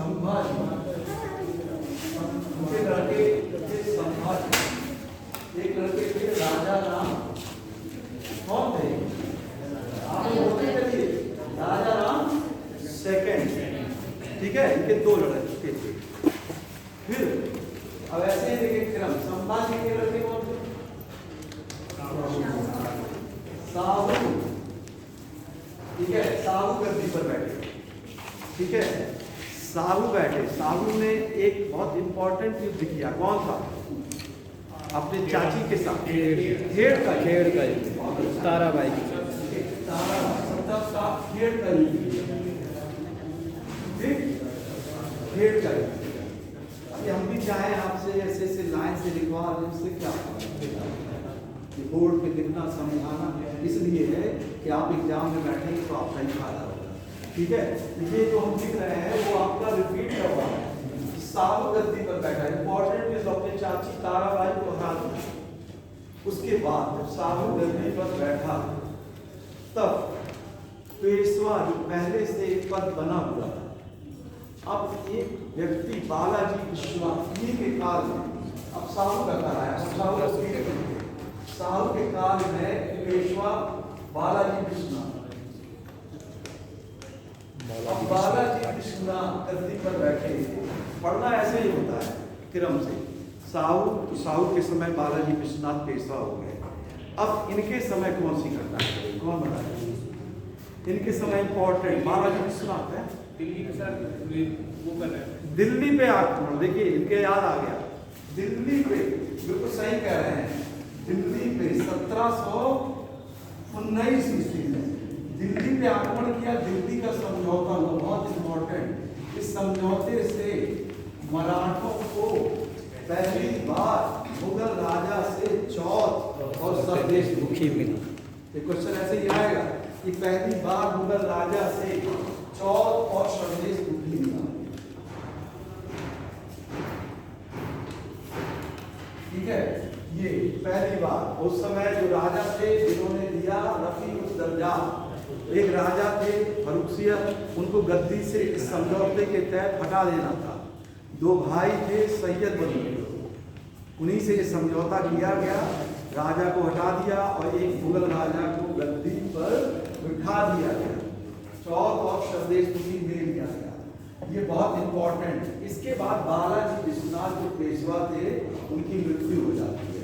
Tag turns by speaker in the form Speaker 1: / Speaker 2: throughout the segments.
Speaker 1: संभाजी, उनके लड़के थे संभाजी, एक लड़के थे राजा राम। कौन थे? आप बोलते चलिए, राजा राम सेकंड, ठीक है, इनके दो लड़के थे। फिर अब ऐसे ही देखिए क्रम, संभाजी के लड़के कौन थे? साहू, ठीक है, साहू गद्दी पर बैठे, ठीक है, साहू बैठे। साहू ने एक बहुत इंपॉर्टेंट युद्ध किया, कौन सा? अपने चाची के साथ, खेड़ का ताराबाई की, खेड़ का युद्ध, खेड़ का युद्ध। अभी हम भी चाहें आपसे ऐसे ऐसे लाइन से लिखवा दें, उससे क्या बोर्ड पे लिखना समझाना इसलिए है कि आप एग्जाम में बैठेंगे तो आपका ही फायदा होगा, ठीक है। ये जो हम लिख रहे हैं वो आपका रिपीट करवा है। साहू गद्दी पर बैठा, इंपॉर्टेंट इज अपने चाची ताराबाई को हरा दिया। उसके बाद जब साहू गद्दी पर बैठा तब पेशवा जो पहले से एक पद बना हुआ था, अब एक व्यक्ति बालाजी विश्वनाथ के काल में, अब साहू का काल आया, साहू के काल में पेशवा बालाजी विश्वनाथ, अब बालाजी विश्वनाथ गद्दी पर बैठे। पढ़ना ऐसे ही होता है क्रम से, साहू के समय बालाजी विश्वनाथ पेशवा हो गए। अब इनके समय कौन सी घटना है, कौन बताए? इनके समय इंपॉर्टेंट बालाजी विश्वनाथ है, दिल्ली पे आक्रमण। देखिए इनके याद आ गया, दिल्ली पे, बिल्कुल सही कह रहे हैं, दिल्ली पे 1719 ईस्वी में दिल्ली पे आक्रमण किया। दिल्ली का समझौता हुआ, बहुत इंपॉर्टेंट। इस समझौते से मराठों को पहली बार मुगल राजा से चौथ और स्वदेश मुक्ति मिली। ये क्वेश्चन ऐसे ही आएगा कि पहली बार मुगल राजा से चौथ और स्वदेश मुक्ति मिला, ठीक है। ये पहली बार, उस समय जो राजा थे जिन्होंने दिया रफी-उद-दर्जा, एक राजा थे फर्रुखसिया, उनको गद्दी से इस समझौते के तहत हटा देना था। दो भाई थे सैयद बनी, उन्हीं से ये समझौता किया गया, राजा को हटा दिया और एक मुगल राजा को गद्दी पर बिठा दिया गया, चौथ और स्वदेश मुक्ति दे दिया गया। ये बहुत इंपॉर्टेंट। इसके बाद बालाजी विश्वनाथ जो पेशवा थे उनकी मृत्यु हो जाती है।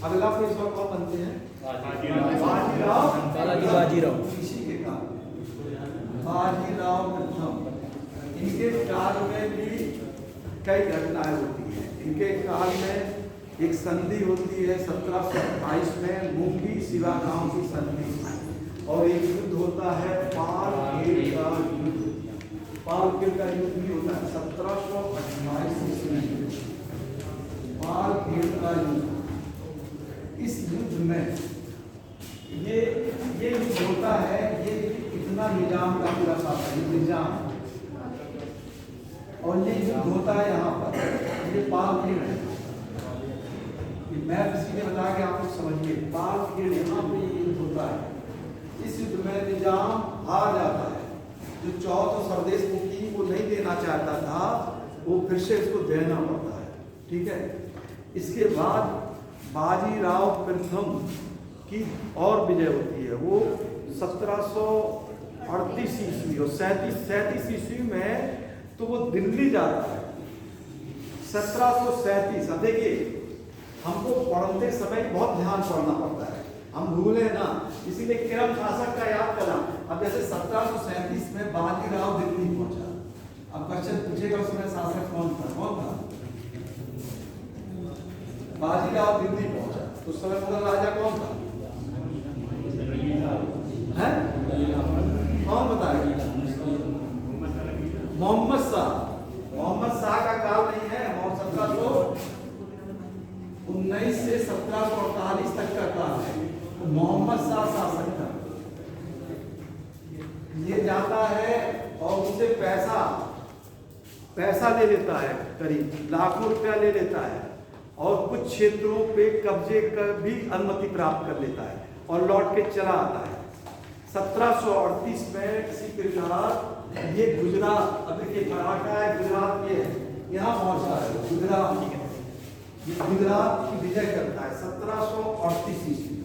Speaker 1: अगला पेशवा कौन बनते हैं? बाजीराव, इसी के काल बाजीराव प्रथम। इनके काल में भी कई घटनाएं होती हैं। इनके काल में एक संधि होती है 1728 में, मुंगी सिवा गांव की संधि, और एक युद्ध होता है पालखेड़ का युद्ध। पालखेड़ का युद्ध भी होता है 1728 ईस्वी, पालखेड़ का युद्ध। इस युद्ध में ये युद्ध होता है, ये इतना निजाम का पूरा साथ है, निजाम, और ये युद्ध होता है यहाँ पर, ये पालखेड़ है। मैं सीधे बता के आप लोग समझिए, पालखेड़ यहाँ पे ये युद्ध होता है। इस युद्ध में निजाम हार जाता है, जो चौथ और स्वदेश मुक्ति को नहीं देना चाहता था वो फिर से इसको देना पड़ता है, ठीक है। इसके बाद बाजीराव प्रथम की और विजय होती है, वो 1738 ईस्वी और 37 ईस्वी में, तो वो दिल्ली जाता है 1737। अब देखिए हमको पढ़ते समय बहुत ध्यान पढ़ना पड़ता है, हम भूले ना, इसीलिए क्रम शासक का याद करना। अब जैसे 1737 में बाजीराव दिल्ली पहुंचा, अब क्वेश्चन पूछेगा उसमें शासक कौन था? बाजीराव दिल्ली पहुंचा तो उस समय मुगल राजा कौन था? कौन बताएगा? मोहम्मद शाह। मोहम्मद शाह का काल नहीं है, 1719 से 1748 तक का काल है, तो मोहम्मद शाह शासक था। ये जाता है और उससे पैसा ले लेता है, करीब लाखों रुपया ले लेता है, और कुछ क्षेत्रों पे कब्जे का भी अनुमति प्राप्त कर लेता है और लौट के चला आता है। 1738 में किसी प्रकार ये गुजरात, अब देखिए मराठा है, गुजरात ये है, यहाँ पहुंचा है गुजरात। ये गुजरात की विजय करता है 1738 ईस्वी,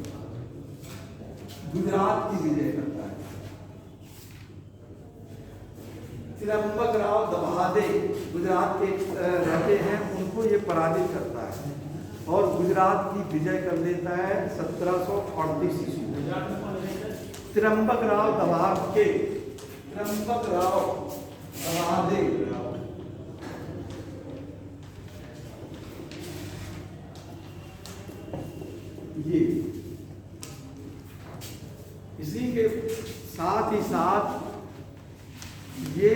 Speaker 1: गुजरात की विजय करता है। त्र्यंबकराव दभादे गुजरात के रहते हैं, उनको ये पराजित करता है और गुजरात की विजय कर लेता है 1738 ईस्वी में। त्र्यंबकराव दभादे, त्र्यंबकराव दभादे ये, इसी के साथ ही साथ ये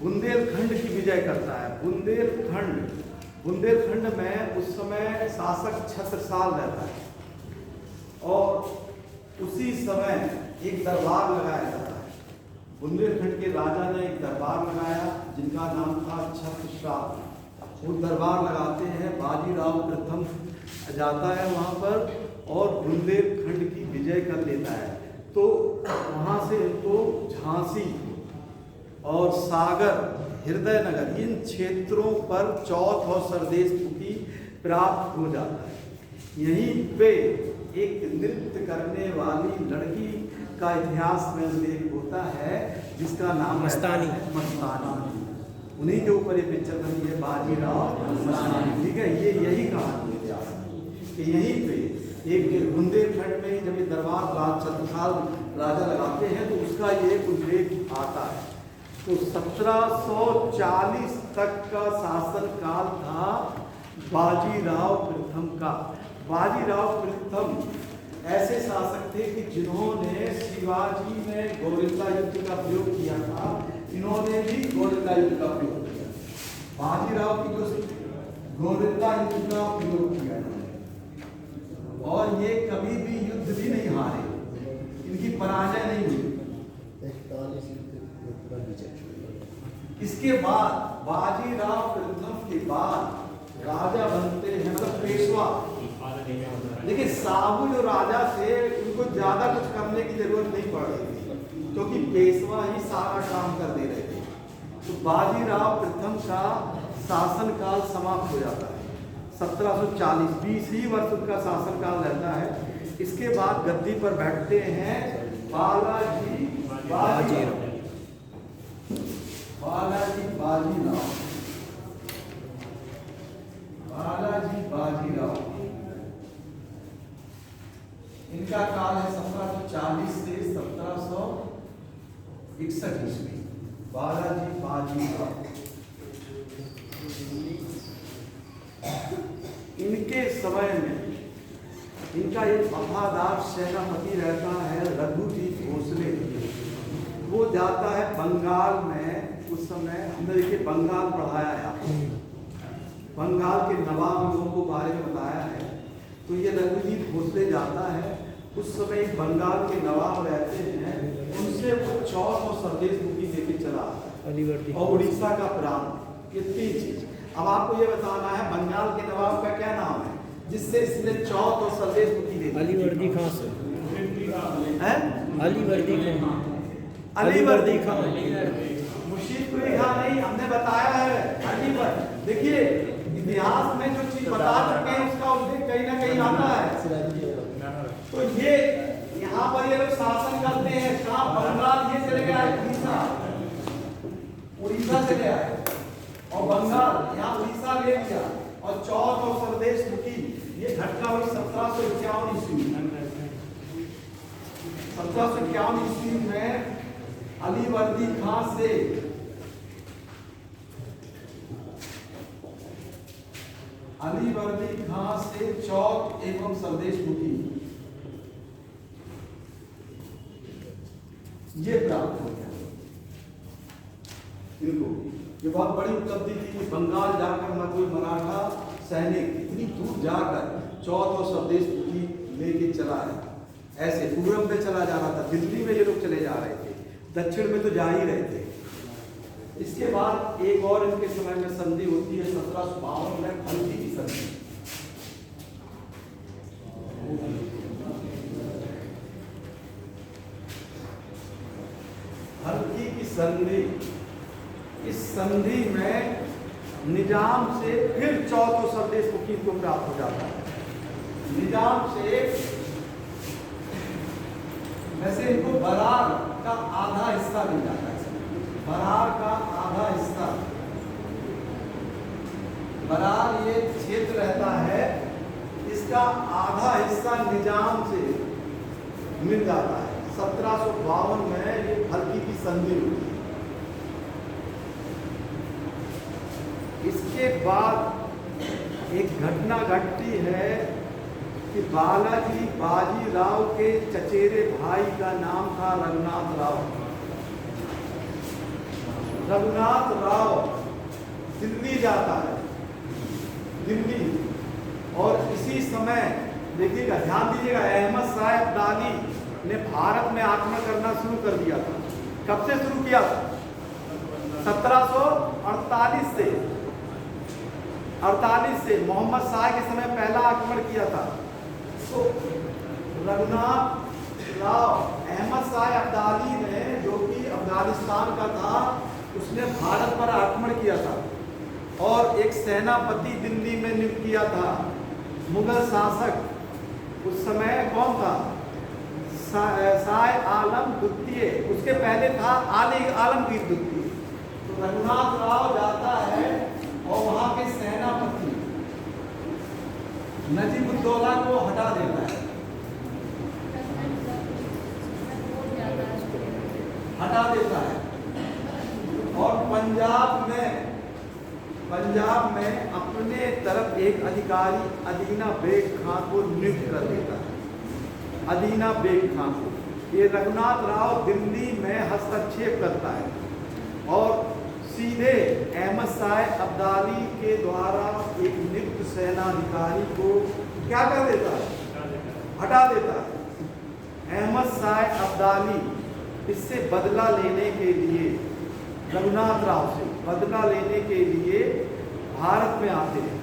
Speaker 1: बुंदेलखंड की विजय करता है। बुंदेलखंड, बुंदेलखंड में उस समय शासक छत्रसाल रहता है और उसी समय एक दरबार लगाया जाता है। बुंदेलखंड के राजा ने एक दरबार लगाया जिनका नाम था छत्रसाल। वो दरबार लगाते हैं, बाजीराव प्रथम जाता है वहाँ पर और बुंदेलखंड की विजय कर लेता है। तो वहाँ से इनको झांसी और सागर, हृदयनगर, इन क्षेत्रों पर चौथ और सरदेशमुखी प्राप्त हो जाता है। यहीं पे एक नृत्य करने वाली लड़की का इतिहास में उल्लेख होता है जिसका नाम
Speaker 2: मस्तानी।
Speaker 1: मस्तानी। उन्हीं के ऊपर ये पिक्चर बनी है, बाजीराव मस्तानी। ठीक है, ये यही कहानी है इतिहास में कि यहीं पे एक बुंदेलखंड में जब ये दरबार छत्रसाल राजा लगाते हैं तो उसका ये उल्लेख आता है। तो 1740 तक का शासन काल था बाजीराव प्रथम का। बाजीराव प्रथम ऐसे शासक थे कि जिन्होंने शिवाजी में गोरिल्ला युद्ध का प्रयोग किया था, इन्होंने भी गोरिल्ला युद्ध का प्रयोग किया। बाजीराव की जो गोरिल्ला युद्ध का प्रयोग किया और ये कभी भी युद्ध भी नहीं हारे, इनकी पराजय नहीं हुई। इसके बाद बाजीराव प्रथम के बाद राजा बनते हैं, मतलब पेशवा। लेकिन साहू जो राजा थे उनको ज्यादा कुछ करने की जरूरत नहीं पड़ रही थी क्योंकि पेशवा ही सारा काम कर दे रहे थे। तो बाजीराव प्रथम का शासनकाल समाप्त हो जाता है 1740, 20 ही वर्ष उनका शासनकाल रहता है। इसके बाद गद्दी पर बैठते हैं बालाजी बाजीराव। बालाजी बाजीराव, बालाजी बाजीराव, इनका काल है 1740 से 1761 ईस्वी। बालाजी बाजीराव, इनके समय में इनका एक वफादार सेनापति रहता है रघुजीत भोसले। वो जाता है बंगाल में, उस समय हमने देखिए बंगाल पढ़ाया है, बंगाल के नवाब लोगों को बारे में बताया है। तो ये रघुजीत भोसले जाता है, उस समय एक बंगाल के नवाब रहते हैं, उनसे वो चौथ और सरदेशमुखी लेके चला आता है और उड़ीसा का प्रांत, ये 3 चीज। अब आपको ये बताना है बंगाल के नवाब का क्या नाम है जिससे इसने चौथ और सरदेशमुखी ले ली।
Speaker 2: अलीवर्दी खान से
Speaker 1: हैं?
Speaker 2: अलीवर्दी खान,
Speaker 1: अलीवर्दी खान, मुशीद कुली खान नहीं, हमने बताया है अलीवर्दी। देखिए इतिहास में जो चीज बता चुके हैं उसका उल्लेख कहीं ना कहीं आता है। तो ये यहाँ पर ये लोग शासन करते हैं, कहाँ बंगाल, ये चले गए उड़ीसा, उड़ीसा चले आए और बंगाल यहाँ उड़ीसा ले लिया और चौथ और सरदेशमुखी ये घटना हुई 1751 ईस्वी में। 1751 ईस्वी में अलीवर्दी खान से चौथ एवं सरदेशमुखी ये प्राप्त हो गया इनको। ये बहुत बड़ी उपलब्धि थी कि बंगाल जाकर ना कोई मराठा सैनिक इतनी दूर जाकर चौथ और सरदेशमुखी लेके चला है। ऐसे पूरब में चला जा रहा था, दिल्ली में ये लोग चले जा रहे थे, दक्षिण में तो जा ही रहे थे। इसके बाद एक और इनके समय में संधि होती है 1752 में, खलजी की संधि। हल्की की संधि, इस संधि में निजाम से फिर चौथो स्वदेश मुखी को प्राप्त हो जाता है। निजाम से वैसे इनको बरार का आधा हिस्सा मिल जाता है, बरार का आधा हिस्सा, बरार ये क्षेत्र रहता है, इसका आधा हिस्सा निजाम से मिल जाता है। 1752 में ये हल्की की संधि हुई। इसके बाद एक घटना घटती है कि बालाजी बाजीराव के चचेरे भाई का नाम था रघुनाथ राव। रघुनाथ राव दिल्ली जाता है, दिल्ली, और इसी समय देखिएगा, ध्यान दीजिएगा, अहमद शाह अब्दाली ने भारत में आक्रमण करना शुरू कर दिया था। कब से शुरू किया था? 1748 से, 48 से मोहम्मद शाह के समय पहला आक्रमण किया था। तो रघुनाथ राव, अहमद शाह अब्दाली ने, जो कि अफगानिस्तान का था, उसने भारत पर आक्रमण किया था और एक सेनापति दिल्ली में नियुक्त किया था। मुगल शासक उस समय कौन था? शाह आलम द्वितीय, उसके पहले था आलमगीर द्वितीय। तो रघुनाथ राव जाता है और वहाँ के सेनापति नजीबुद्दौला को हटा देता है, हटा देता है, और पंजाब में अपने तरफ एक अधिकारी अदीना बेग खां को नियुक्त कर देता है। अदीना बेग खां को, ये रघुनाथ राव दिल्ली में हस्तक्षेप करता है और सीधे अहमद शाह अब्दाली के द्वारा एक नियुक्त सेनाधिकारी को क्या कर देता है? हटा देता है। अहमद शाह अब्दाली इससे बदला लेने के लिए, रघुनाथ राव से बदला लेने के लिए भारत में आते हैं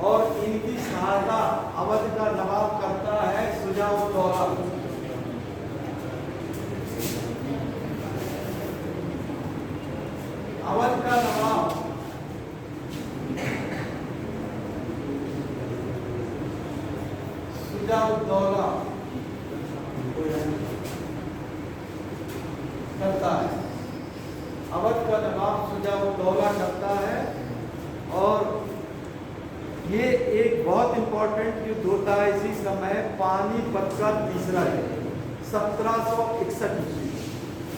Speaker 1: और इनकी सहायता अवध का नवाब करता है शुजा-उद-दौला। अवध का नवाब शुजा-उद-दौला करता है, अवध का नवाब शुजा-उद-दौला करता है। और ये एक बहुत इंपॉर्टेंट युद्ध होता है इसी समय, पानीपत का तीसरा युद्ध, 1761 ईस्वी,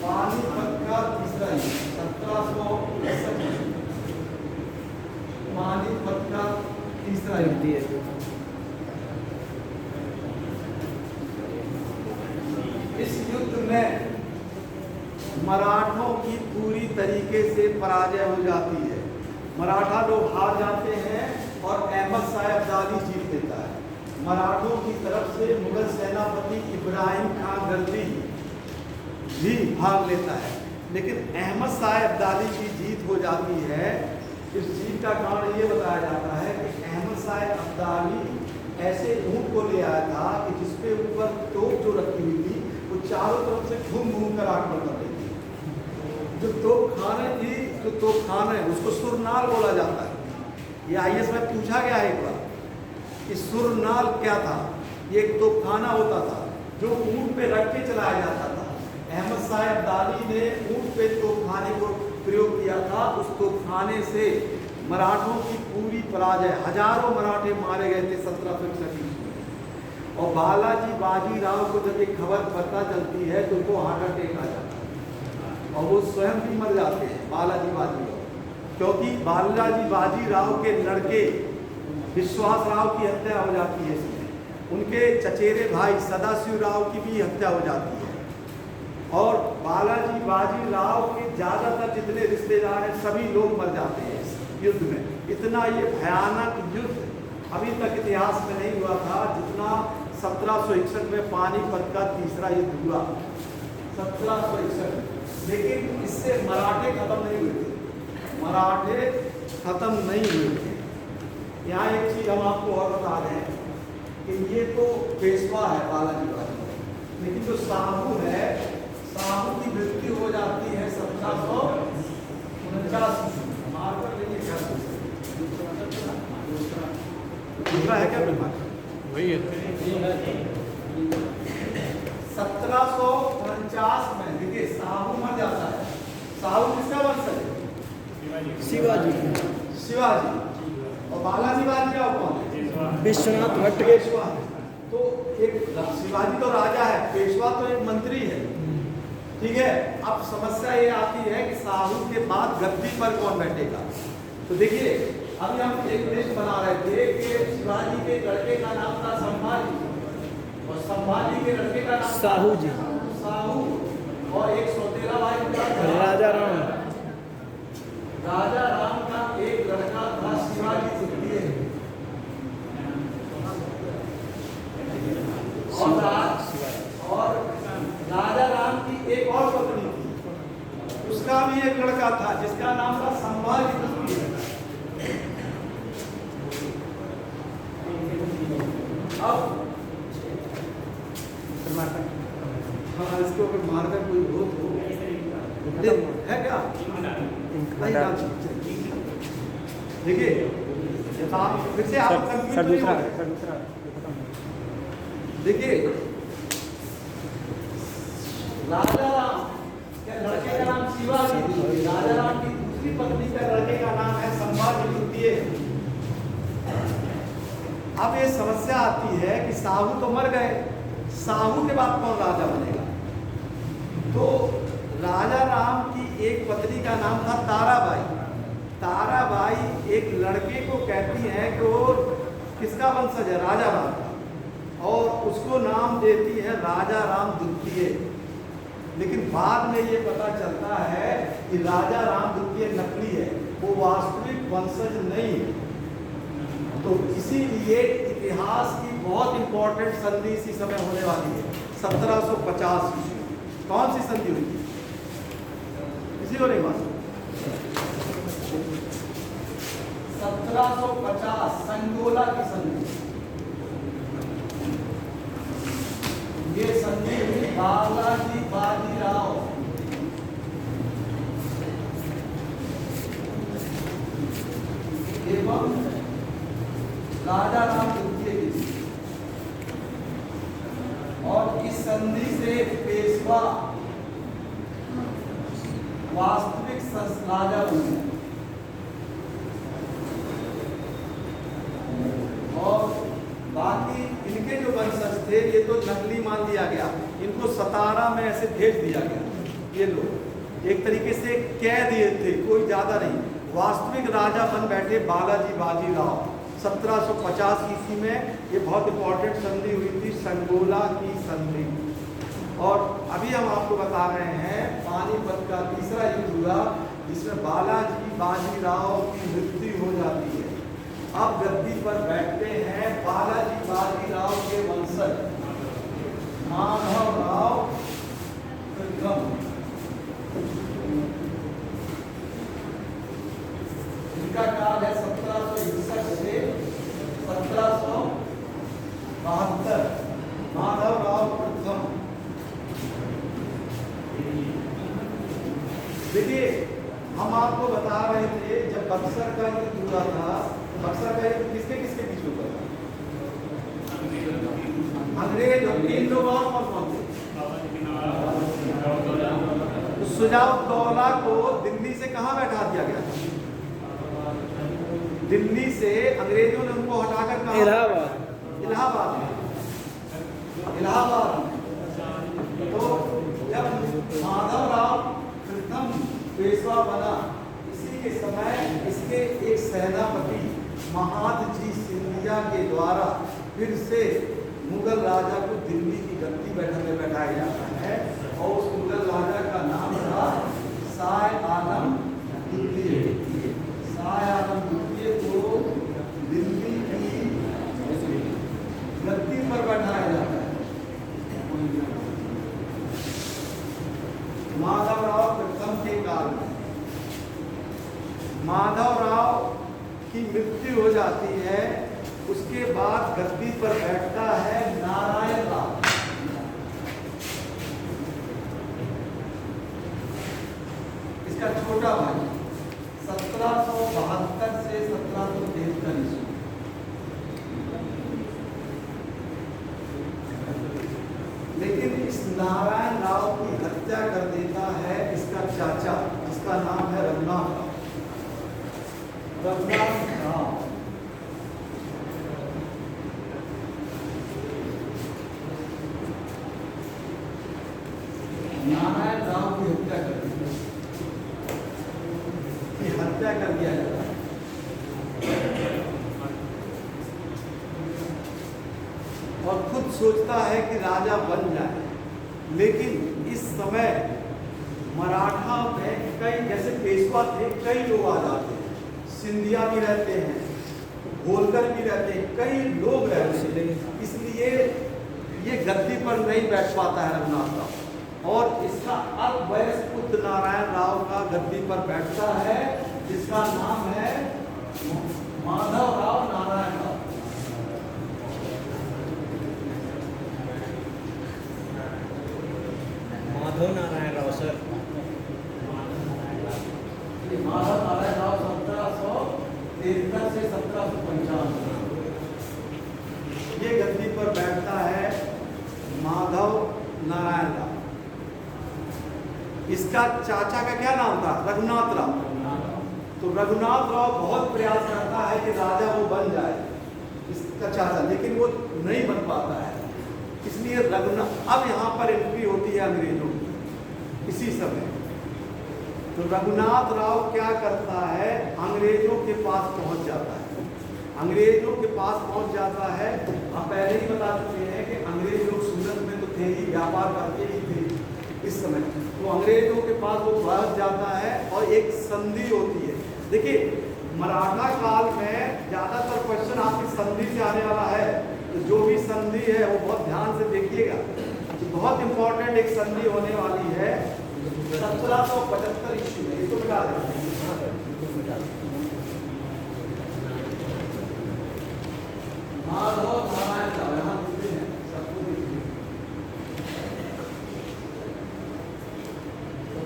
Speaker 1: पानीपत का तीसरा युद्ध 1761 ईस्वी, पानीपत का तीसरा युद्ध। इस युद्ध में मराठों की पूरी तरीके से पराजय हो जाती है, मराठा लोग हार जाते हैं और अहमद शाह अब्दाली जीत लेता है। मराठों की तरफ से मुगल सेनापति इब्राहिम खां गलजी भी भाग लेता है, लेकिन अहमद शाह अब्दाली की जीत हो जाती है। इस जीत का कारण ये बताया जाता है कि अहमद शाह अब्दाली ऐसे ऊँट को ले आया था कि जिसपे ऊपर तोप जो रखी हुई थी वो चारों तरफ से घूम घूम कर आक्रमण कर रही थी। जो तोपखाने थी, जो तोपखाना है उसको सुरनाल बोला जाता है। ये IAS में पूछा गया है एक बार कि सुरनाल क्या था। ये एक तोपखाना होता था जो ऊँट पे रख के चलाया जाता था। अहमद शाह अब्दाली ने ऊँट पे तोपखाने को प्रयोग किया था। उस तोपखाने से मराठों की पूरी पराजय, हजारों मराठे मारे गए थे 1761 में। और बालाजी बाजीराव को जब ये खबर पता चलती है तो उनको हार्ट अटैक आ जाता है और वो स्वयं भी मर जाते हैं, बालाजी बाजीराव, क्योंकि बालाजी बाजीराव के लड़के विश्वास राव की हत्या हो जाती है इसमें। उनके चचेरे भाई सदाशिव राव की भी हत्या हो जाती है और बालाजी बाजीराव के ज़्यादातर जितने रिश्तेदार हैं सभी लोग मर जाते हैं इस युद्ध में। इतना ये भयानक युद्ध अभी तक इतिहास में नहीं हुआ था जितना 1761 में पानीपत का तीसरा युद्ध हुआ, 1761। लेकिन इससे मराठे खत्म नहीं हुए थे, मराठे खत्म नहीं हुए थे। यहाँ एक चीज़ हम आपको और बता दें कि ये तो पेशवा है बालाजी बाजीराव, लेकिन जो साहू है, साहू की मृत्यु हो जाती है
Speaker 2: वही है।
Speaker 1: 1749 में देखिए साहू मर जाता है। साहू किसका वंशज है?
Speaker 2: शिवाजी।
Speaker 1: शिवाजी। और बालाजी बाजीराव कौन है?
Speaker 2: विश्वनाथ भट्ट के।
Speaker 1: पेशवा। तो एक शिवाजी तो राजा है, पेशवा तो एक मंत्री है, ठीक है। अब समस्या ये आती है कि साहू के बाद गद्दी पर कौन बैठेगा। तो देखिए अभी हम एक लिस्ट बना रहे थे कि शिवाजी के लड़के का नाम था संभाजी, और संभाजी के लड़के का नाम
Speaker 2: साहू जी।
Speaker 1: साहू, और एक सौतेला भाई
Speaker 2: राजा राम।
Speaker 1: राजा राम का एक लड़का था शिवाजी द्वितीय, और राजा राम की एक और पत्नी थी, उसका भी एक लड़का था जिसका नाम था संभाजी द्वितीय। अब हाँ, इसको अगर मारकर कोई हो तो है क्या? देखिए आप फिर से आप कंफ्यूज नहीं हो गए। देखिए राजा राम के लड़के का नाम शिवाजी, राजा राम की दूसरी पत्नी का लड़के का नाम है संभाजी द्वितीय। अब ये समस्या आती है कि साहू तो मर गए, साहू के बाद कौन राजा बनेगा। तो राजा राम की एक पत्नी का नाम था ताराबाई। ताराबाई एक लड़के को कहती है कि वो किसका वंशज है? राजा राम का, और उसको नाम देती है राजा राम द्वितीय। लेकिन बाद में ये पता चलता है कि राजा राम द्वितीय नकली है, वो वास्तविक वंशज नहीं है। तो इसीलिए इतिहास की बहुत इंपॉर्टेंट संधि इसी समय होने वाली है 1750 ईस्वी। कौन सी संधि हुई थी? किसी को नहीं मालूम? 1750 संगोला की संधि। ये संधि हुई बालाजी बाजीराव एवं राजा राम द्वितीय की, और इस संधि से पेशवा वास्तविक राजा बने, और बाकी इनके जो वंशज थे ये तो नकली मान लिया गया, इनको 17 में ऐसे भेज दिया गया। ये लोग एक तरीके से कह दिए थे, कोई ज्यादा नहीं। वास्तविक राजा बन बैठे बालाजी बाजीराव 1750 ईस्वी में। ये बहुत इंपॉर्टेंट संधि हुई थी, संगोला की संधि। और अभी हम आपको बता रहे हैं पानीपत का तीसरा युद्ध हुआ, जिसमें बालाजी बाजीराव की मृत्यु हो जाती है। अब गद्दी पर बैठते हैं बालाजी बाजीराव के वंशज माधवराव प्रथम। इनका काल है 1761 से 1772। माधवराव प्रथम। देखिए हम आपको बता रहे थे जब बक्सर का युद्ध हुआ था, बक्सर का युद्ध किसके किसके बीच हुआ था? अंग्रेज और तीन लोग और कौन थे? सुजाउद्दौला को दिल्ली से कहाँ बैठा दिया गया था? दिल्ली से अंग्रेजों ने उनको हटाकर कहाँ? इलाहाबाद। इलाहाबाद में। इलाहाबाद में। तो जब माधवराव प्रथम पेशवा बना, इसी के समय इसके एक सेनापति महादजी सिंधिया के द्वारा फिर से मुगल राजा को दिल्ली की गद्दी बैठक में बैठाया जाता है, और उस मुगल राजा का नाम था शाह आलम द्वितीय। शाह आलम द्वितीय को दिल्ली की गद्दी पर बैठाया जाता है। माधवराव प्रथम के काल में माधवराव की मृत्यु हो जाती है। उसके बाद गद्दी पर बैठता है नारायण राव। इसका छोटा भाई 1772 से 1773 ईस्वी। नारायण राव की हत्या कर देता है इसका चाचा, जिसका नाम है रघुनाथ राव। रघुनाथ राव नारायण राव की हत्या कर दी, हत्या कर दिया जाता है। और खुद सोचता है कि राजा बन जाए, लेकिन इस समय मराठा में कई जैसे पेशवा थे, कई लोग आ जाते हैं, सिंधिया भी रहते हैं, होलकर भी रहते हैं, कई लोग रहते हैं, इसलिए ये गद्दी पर नहीं बैठ पाता है रघुनाथ राव। और इसका अल्पवयस्क पुत्र नारायण राव का गद्दी पर बैठता है, जिसका नाम है माधव राव नारायण राव।
Speaker 2: माधव नारायण राव सर।
Speaker 1: माधव नारायण राव 1773 से 1795 ये गद्दी पर बैठता है माधव नारायण राव। इसका चाचा का क्या नाम था? रघुनाथ राव। तो रघुनाथ राव बहुत प्रयास करता है कि राजा वो बन जाए, इसका चाचा, लेकिन वो नहीं बन पाता है। इसलिए रघुनाथ, अब यहाँ पर एंट्री होती है अंग्रेजों की इसी समय। तो रघुनाथ राव क्या करता है, अंग्रेजों के पास पहुंच जाता है। अंग्रेजों के पास पहुंच जाता है। हम पहले ही बता चुके हैं कि अंग्रेज लोग सूरत में तो थे ही, व्यापार करते ही थे इस समय। तो अंग्रेजों के पास वो पहुंच जाता है और एक संधि होती है। देखिए, मराठा काल में ज़्यादातर क्वेश्चन आपकी संधि से आने वाला है, तो जो भी संधि है वो बहुत ध्यान से देखिएगा। बहुत इंपॉर्टेंट एक संधि होने वाली है 1775 ईस्वी में। इसको मिटा दें। माधव नारायण राव यहाँ लिखते हैं, सबको देखिए।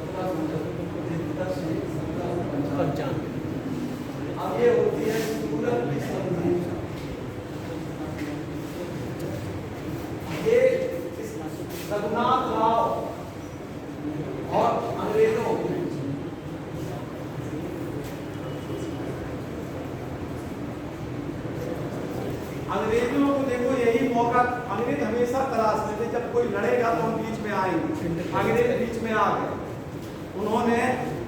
Speaker 1: 1775 से 1795। अब ये होती है सूरत की संधि। ये रघुनाथ राव और अंग्रेजों को देखो यही मौका अंग्रेज हमेशा तलाशते थे, जब कोई लड़ेगा तो हम बीच में आएंगे। अंग्रेज बीच में आ गए, उन्होंने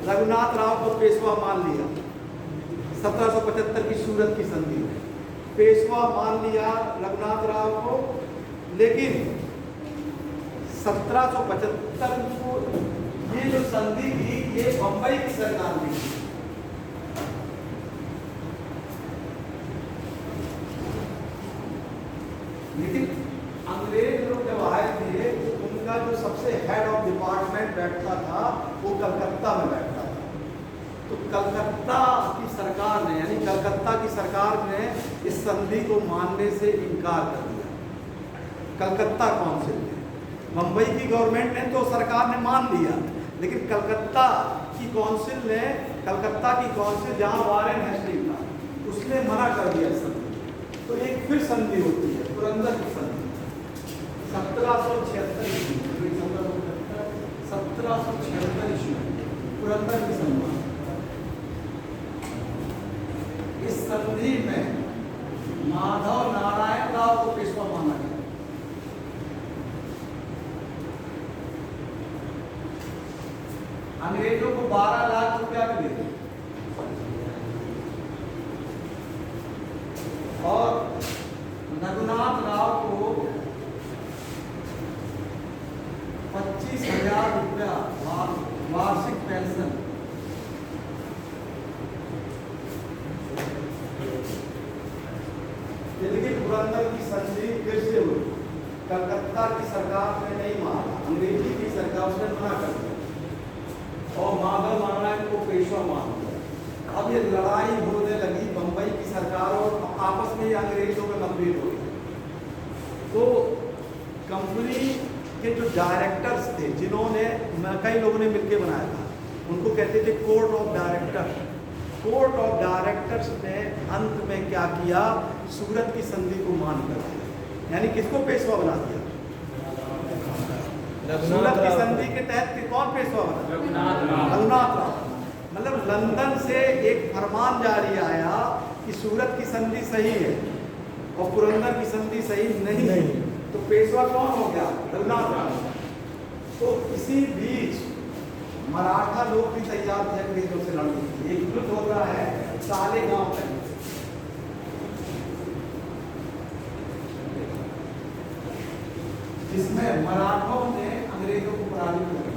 Speaker 1: रघुनाथ राव को पेशवा मान लिया। 1775 की सूरत की संधि में पेशवा मान लिया रघुनाथ राव को, लेकिन 1775 को ये जो संधि थी ये बंबई की सरकार ने की। लेकिन अंग्रेज लोग जब आए थे, उनका जो सबसे हेड ऑफ डिपार्टमेंट बैठता था वो कलकत्ता में बैठता था। तो कलकत्ता की सरकार ने, यानी कलकत्ता की सरकार ने इस संधि को मानने से इनकार कर दिया। कलकत्ता काउंसिल ने, मुंबई की गवर्नमेंट ने तो सरकार ने मान लिया, लेकिन कलकत्ता की काउंसिल जहां वारेन हेस्टिंग था, उसने मना कर दिया संधि। तो एक फिर संधि होती है, पुरंदर की संधि 1776 ईस्वी, 1776 ईस्वी पुरंदर की संधि। इस संधि में माधव नारायण राव को पेशवा माना गया। अंग्रेजों को 12 लाख रुपया मिले और रघुनाथ राव को 25,000 रुपया वार्षिक पेंशन। लेकिन पुरंदर की संधि फिर से हुई, कलकत्ता की सरकार ने नहीं माना, अंग्रेजी की सरकार उसने मना कर दिया और माधव नारायण को पेशवा मान दिया। अब ये लड़ाई होने लगी बंबई की सरकार और आपस में ही अंग्रेजों में मतभेद हो गए। तो कंपनी के जो डायरेक्टर्स थे, जिन्होंने कई लोगों ने मिलकर बनाया था, उनको कहते थे court of director. Court of directors ने अंत में क्या किया, सूरत की संधि को मान कर दिया, यानी किसको पेशवा बना दिया, सूरत की संधि के तहत कौन पेशवा बना? रघुनाथ राव। मतलब लंदन से एक फरमान जारी आया कि सूरत की संधि सही है और पुरंदर की संधि सही नहीं है, तो पेशवा कौन हो गया? रघुनाथ राव। तो इसी बीच मराठा लोग भी तैयार थे अंग्रेजों से लड़ने के लिए। एक युद्ध हो रहा है सालेगांव में, जिसमें मराठों ने अंग्रेजों को पराजित कर दिया।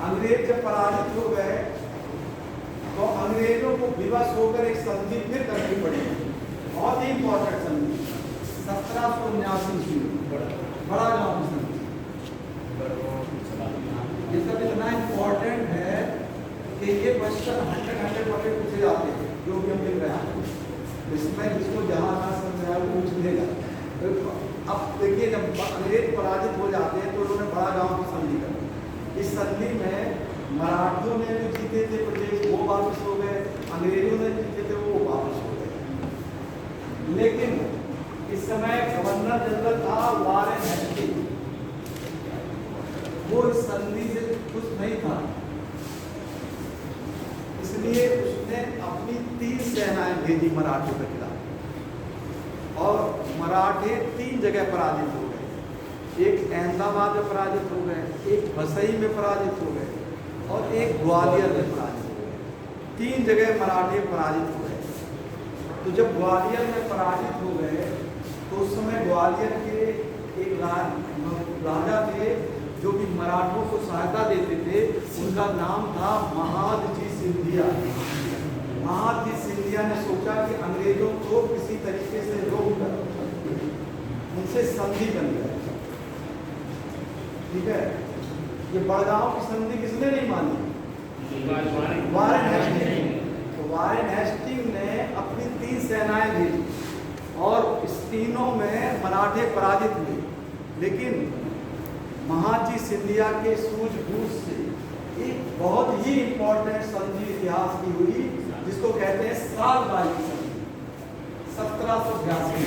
Speaker 1: अंग्रेज जब पराजित हो गए तो अंग्रेजों को विवश होकर एक संधि फिर करनी पड़ी, बहुत ही इंपॉर्टेंट संधि 1779 ईस्वी बड़ा गांव की संधि। ये सब इतना इंपॉर्टेंट है कि ये क्वेश्चन 100% पूछे जाते हैं जो भी हम मिल रहे हैं, इसमें जिसको जहाँ ना समझ आए वो पूछ लेगा। अब देखिए जब अंग्रेज पराजित हो जाते हैं तो उन्होंने बड़ा गांव की संधि कर। इस संधि में मराठों ने जो जीते थे प्रदेश वो वापस हो गए, अंग्रेजों ने जीते थे वो वापस हो गए। लेकिन इस समय गवर्नर जनरल था वारेन हेस्टिंग, वो इस संधि से खुश नहीं था, इसलिए उसने अपनी 3 सेनाएं भेजी मराठों के खिलाफ और मराठे 3 जगह पराजित हो गए। एक अहमदाबाद में पराजित हो गए, एक वसई में पराजित हो गए और एक ग्वालियर में पराजित हो गए। 3 जगह मराठे पराजित हो गए। तो जब ग्वालियर में पराजित हो गए तो उस समय ग्वालियर के एक राजा थे जो कि मराठों को सहायता देते थे, उनका नाम था महादजी सिंधिया। महादजी सिंधिया ने सोचा कि अंग्रेजों को किसी तरीके से रोककर उनसे संधि बन गई। ठीक है, ये बड़गांव की संधि किसने नहीं मानी? Warren Hasting. तो वारेन हेस्टिंग ने अपनी 3 सेनाएं भेजी और इस तीनों में मराठे पराजित हुए, लेकिन महादजी सिंधिया के सूझबूझ से एक बहुत ही इंपॉर्टेंट संधि इतिहास की हुई जिसको कहते हैं सालबाई की संधि 1782।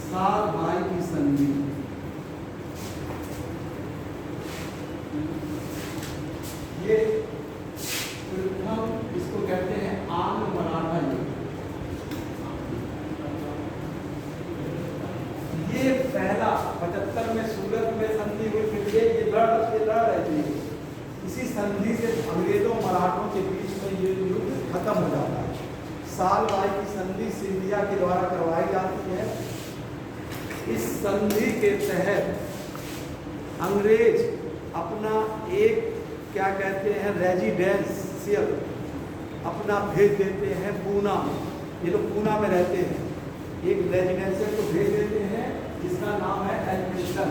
Speaker 1: सालबाई की संधि ये प्रथम इसको कहते हैं आंग्ल मराठा युद्ध। ये पहला 75 में सूरत में संधि हुई, फिर ये लड़ रहे थे। इसी संधि से अंग्रेजों मराठों के बीच में ये युद्ध खत्म हो जाता है। सालबाई की संधि सिंधिया के द्वारा करवाई जाती है। इस संधि के तहत अंग्रेज अपना एक क्या कहते हैं रेजिडेंशियल अपना भेज देते हैं पूना में। ये लोग पूना में रहते हैं, एक रेजिडेंशियल को भेज देते हैं जिसका नाम है एल्फिस्टन।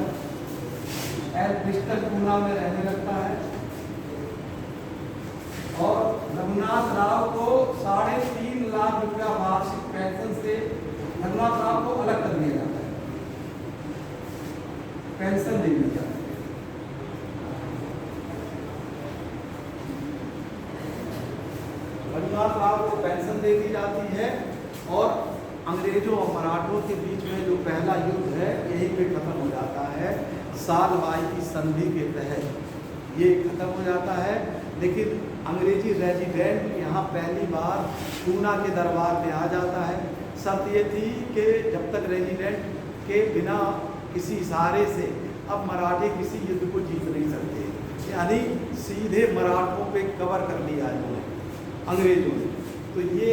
Speaker 1: एल्फिस्टन पूना में रहने लगता है और रघुनाथ राव को 3.5 लाख रुपया वार्षिक पेंशन से रघुनाथ राव को अलग कर दिया जाता है, पेंशन दे दी जाती है। रघुनाथ राव को पेंशन दे दी जाती है और अंग्रेजों और मराठों के बीच में जो पहला युद्ध है यही पे खत्म हो जाता है। सालबाई की संधि के तहत ये खत्म हो जाता है। लेकिन अंग्रेजी रेजिडेंट यहाँ पहली बार पूना के दरबार में आ जाता है। शर्त ये थी कि जब तक रेजिडेंट के बिना किसी इशारे से अब मराठे किसी युद्ध को जीत नहीं सकते, यानी सीधे मराठों पे कवर कर लिया इन्होंने अंग्रेजों ने। तो ये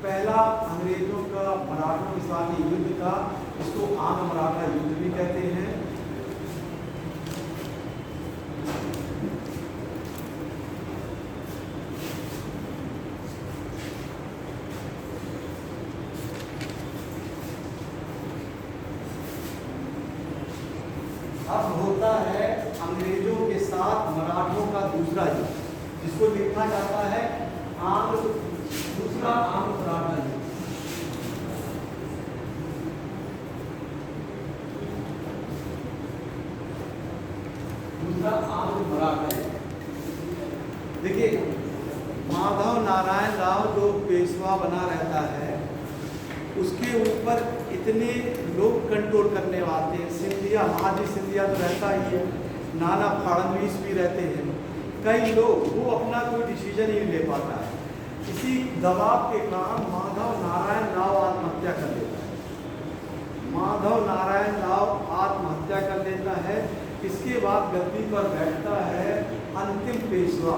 Speaker 1: पहला अंग्रेजों का मराठों के साथ युद्ध था, इसको आंग्ल मराठा युद्ध भी कहते हैं। अब होता है अंग्रेजों के साथ मराठों का दूसरा युद्ध, जिसको लिखा जाता है दूसरा आंग्ल मराठा युद्ध। दूसरा आंध्र मराठा है। देखिए माधव नारायण राव जो पेशवा बना रहता है उसके ऊपर इतने लोग कंट्रोल करने वाले हैं। सिंधिया, महाजी सिंधिया तो रहता ही है, नाना फडणवीस भी रहते हैं, कई लोग, वो अपना कोई डिसीजन ही नहीं ले पाता है। इसी दबाव के कारण माधव नारायण राव आत्महत्या कर लेता है। माधव नारायण राव आत्महत्या कर लेता है। इसके बाद गद्दी पर बैठता है अंतिम पेशवा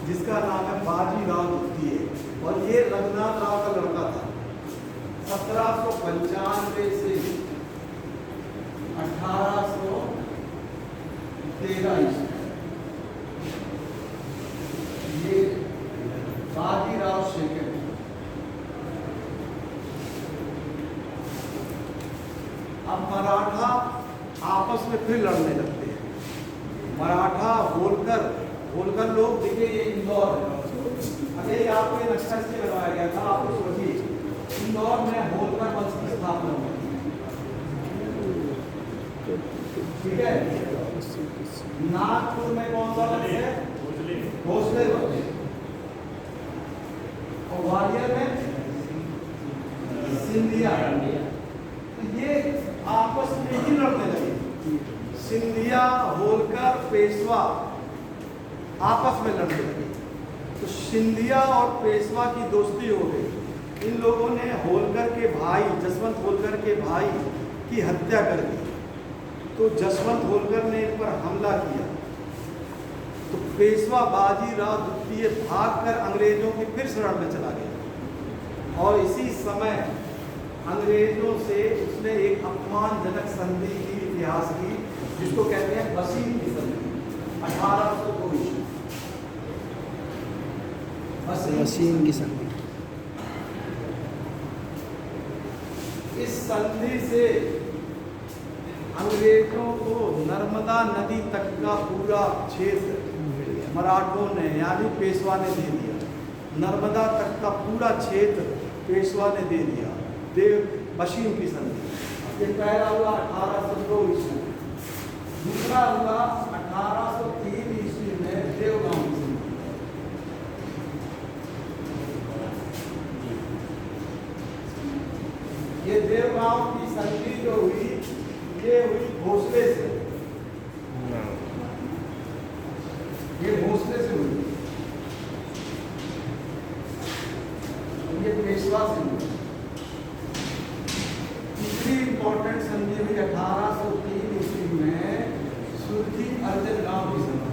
Speaker 1: जिसका नाम है बाजीराव द्वितीय, और ये रघुनाथ राव का लड़का था। 1795 से 1813 ईस्वी ये बाजीराव शेखर। अब मराठा आपस में फिर लड़ने लगते हैं। मराठा होलकर लोग, देखिए ये इंदौर है, अगर आपको ये नक्शा इसलिए बनवाया गया था, आपको सोचिए इंदौर में होलकर वंश की स्थापना हुई, ठीक है। नागपुर में कौन सा वंश है? भोसले वंश। और ग्वालियर में सिंधिया। तो ये आपस में ही लड़ने लगे, सिंधिया, होलकर, पेशवा आपस में लड़ने लगे। तो सिंधिया और पेशवा की दोस्ती हो गई। इन लोगों ने होलकर के भाई, जसवंत होलकर के भाई की हत्या कर दी। तो जसवंत होलकर ने इन पर हमला किया। तो पेशवा बाजीराव द्वितीय भागकर अंग्रेजों की फिर शरण में चला गया, और इसी समय अंग्रेजों से उसने एक अपमानजनक संधि की इतिहास की, जिसको कहते हैं बसीम की संधि, 1802 ईस्वी।
Speaker 2: वसीम की संधि।
Speaker 1: इस संधि से अंग्रेजों को नर्मदा नदी तक का पूरा क्षेत्र मराठों ने यानी पेशवा ने दे दिया। नर्मदा तक का पूरा क्षेत्र पेशवा ने दे दिया। बसीम की संधि, ये पहला हुआ 1802 ईस्वी। दूसरा हुआ 1803 ईस्वी में देवगांव की संधि। ये देवगांव की संधि जो हुई, ये हुई भोसले से, ये भोसले से हुई, ये पेशवा से हुई। तीसरी इंपॉर्टेंट संधि हुई 1803 ईस्वी में सुरजी अर्जन गांव की संधि।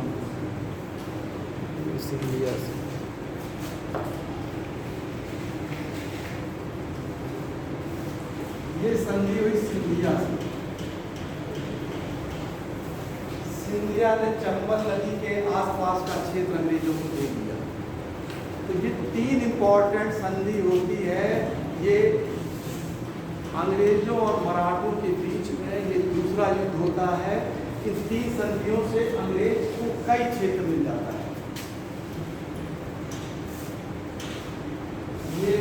Speaker 1: ये संधि हुई सिंधिया से। सिंधिया ने चंबल नदी के आसपास का क्षेत्र अंग्रेजों को दे दिया। तो ये तीन इंपॉर्टेंट संधि होती है। ये अंग्रेजों और मराठों के बीच में ये दूसरा युद्ध होता है। इन तीन संधियों से अंग्रेज को कई क्षेत्र मिल जाता है। ये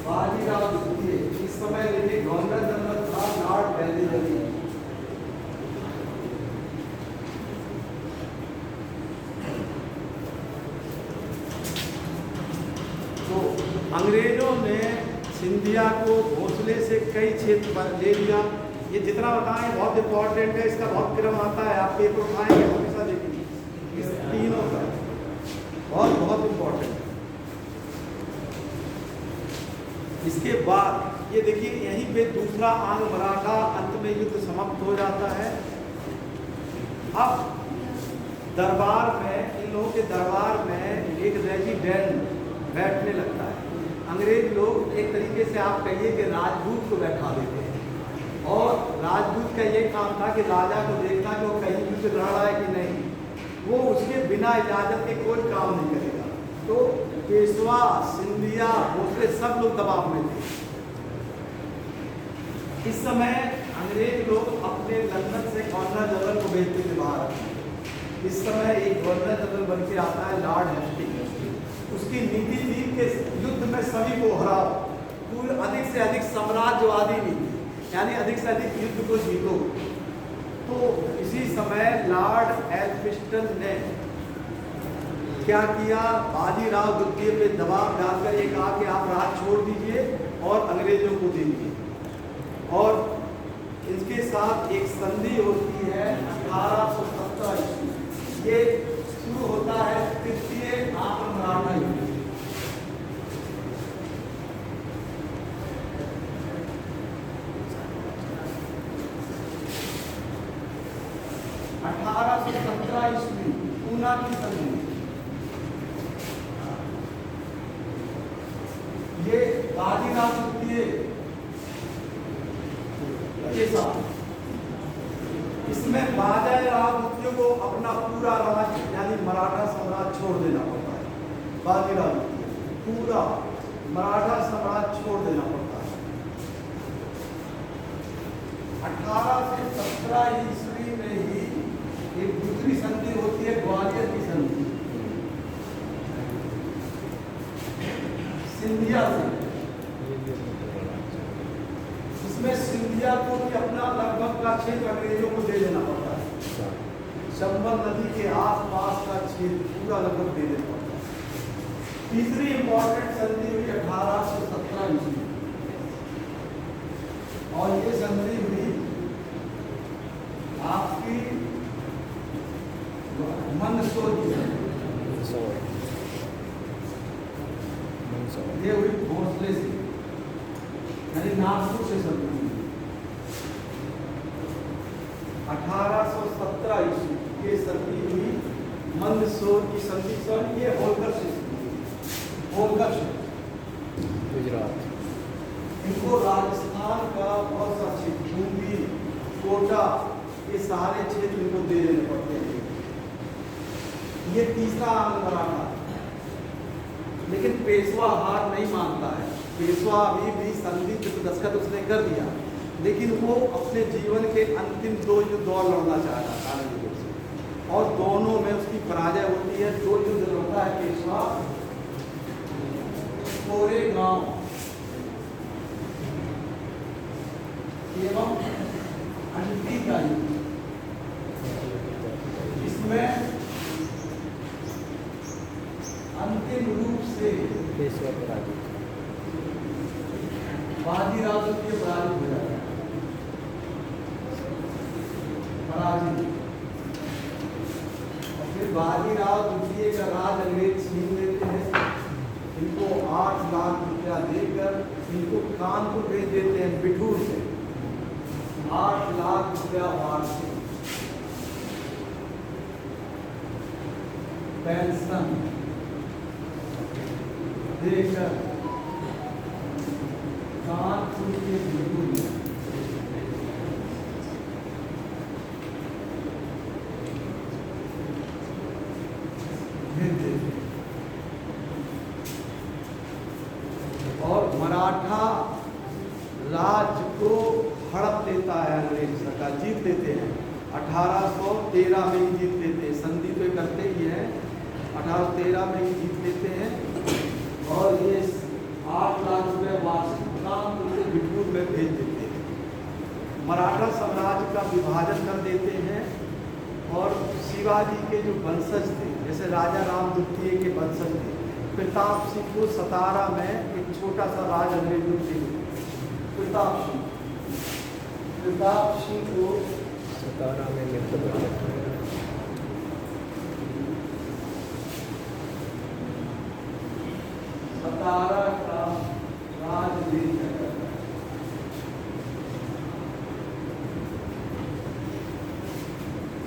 Speaker 1: बाजीराव द्वितीय, इस समय देखिए गवर्नर जनरल था लॉर्ड वेलिंगटन। तो अंग्रेजों ने सिंधिया को भोसले से कई क्षेत्र पर ले लिया। ये जितना बताएं बहुत इंपॉर्टेंट है, इसका बहुत क्रम आता है, आप पेपर उठाएंगे हमेशा देखेंगे, इस तीनों का बहुत बहुत इंपॉर्टेंट है। इसके बाद ये देखिए यहीं पे दूसरा अंग मराठा अंत में युद्ध समाप्त हो जाता है। अब दरबार में, इन लोगों के दरबार में एक रेजिडेंट बैठने लगता है। अंग्रेज लोग एक तरीके से आप कहिए कि राजदूत को बैठा देते हैं, और राजदूत का ये काम था कि राजा को देखना कि वो कहीं युद्ध लड़ रहा है कि नहीं, वो उसके बिना इजाजत के कोई काम नहीं करेगा। तो पेशवा, सिंधिया, भोसले सब लोग दबाव में थे। इस समय अंग्रेज लोग अपने लंदन से गवर्नर जनरल को भेजते थे बाहर। इस समय एक गवर्नर जनरल बन के आता है लॉर्ड हेस्टिंग्स। उसकी नीति थी कि युद्ध में सभी को हराओ, पूरे अधिक से अधिक साम्राज्यवादी नीति, यानी अधिक से अधिक युद्ध को जीतो। तो तो इसी समय लॉर्ड एल्फिंस्टन ने क्या किया, बाजीराव द्वितीय पे दबाव डालकर ये कहा कि आप राज छोड़ दीजिए और अंग्रेजों को दे दीजिए। और इसके साथ एक संधि होती है 1817 ईस्वी। ये शुरू होता है तृतीय आंध्र मराठा युद्ध। 1817 ईस्वी पूना की संधि। ये बाजीराव द्वितीय के साथ, इसमें बाजीराव द्वितीय को अपना पूरा राज्य यानी मराठा साम्राज्य छोड़ देना पड़ता है। बाजीराव द्वितीय पूरा मराठा साम्राज्य छोड़ देना पड़ता है। 1817 ईस्वी में ही एक दूसरी संधि होती है, ग्वालियर की संधि सिंधिया से। इसमें सिंधिया को भी अपना लगभग का क्षेत्र अंग्रेजों को दे देना पड़ता है। चंबल नदी के आसपास का क्षेत्र पूरा लगभग दे देना पड़ता है। तीसरी इंपॉर्टेंट संधि हुई 1817 ईस्वी, और ये संधि हुई आपकी मंदसौर की संधि। ये हुई भोसले से यानी नागपुर से संधि। 1817 ईस्वी ये संधि हुई मंदसौर की संधि। ये होलकर से, होलकर से
Speaker 2: गुजरात।
Speaker 1: इनको राजस्थान का बहुत सा क्षेत्र, यूपी, कोटा, ये सारे क्षेत्र इनको दे देने पड़ते हैं। ये तीसरा आंध्र मराठा। लेकिन पेशवा हार नहीं मानता है। पेशवा अभी भी संधि पे दस्तखत उसने कर दिया, लेकिन वो अपने जीवन के अंतिम 2 युद्ध और लड़ना चाह रहा था अंग्रेजों से, और दोनों में उसकी पराजय होती है। 2 युद्ध लड़ता है पेशवा, कोरेगांव एवं अंटी का युद्ध। इसमें अंतिम रूप से
Speaker 2: पेशवा पराजित,
Speaker 1: बाजीराव द्वितीय पराजित हो जाता है। पराजित, और फिर बाजीराव द्वितीय का राज अंग्रेज छीन लेते हैं। इनको 8 लाख रुपया देकर इनको कानपुर भेज देते हैं, बिठूर से 8 लाख रुपया वार्षिक पेंशन देकर कानपुर के बिठूर में भेज देते। और मराठा राज्य को हड़प लेता है अंग्रेज सरकार, जीत लेते हैं। 1813 में ही जीत लेते हैं। संधि तो करते ही है, 1813 में ही जीत लेते हैं। और ये 8 लाख रुपए वार्षिक कानपुर से बिठूर में भेज देते हैं। मराठा साम्राज्य का विभाजन कर देते हैं। और शिवाजी के जो वंशज थे, जैसे राजा राम द्वितीय के वंशज थे, प्रताप सिंह को सतारा में एक छोटा सा राज अंग्रेजों के प्रताप सिंह को
Speaker 2: सतारा में लिप्त कर दिया।
Speaker 1: सतारा का राज दे दिया जाता है।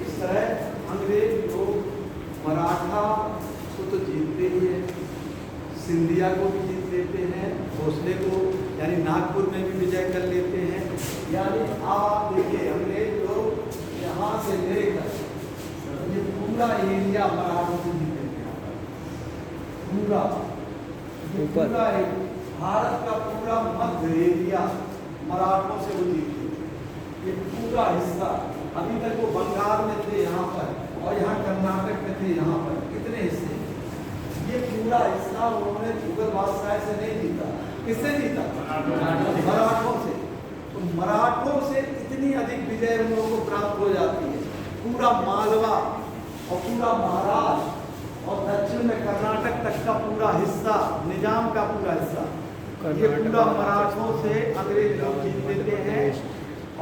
Speaker 1: इस तरह अंग्रेज लोग मराठा को तो जीतते ही है, सिंधिया को भी जीत लेते हैं, भोसले को यानी नागपुर में भी विजय कर लेते हैं। यानी आप देखिए अंग्रेज लोग यहाँ से लेकर ये पूरा एरिया मराठों को जीत लेते हैं। पूरा पूरा भारत का पूरा मध्य एरिया मराठों से वो जीत लेते। ये पूरा हिस्सा, अभी तक वो बंगाल में थे यहाँ पर, और यहाँ कर्नाटक में थे यहाँ पर, कितने हिस्से, ये पूरा हिस्सा उन्होंने मुगल बादशाह से नहीं जीता। किससे जीता? मराठों से। तो मराठों से इतनी अधिक विजय उन लोगों को प्राप्त हो जाती है। पूरा मालवा और पूरा महाराष्ट्र और दक्षिण में कर्नाटक तक का पूरा हिस्सा, निजाम का पूरा हिस्सा, ये पूरा मराठों से अंग्रेज लोग जीत लेते हैं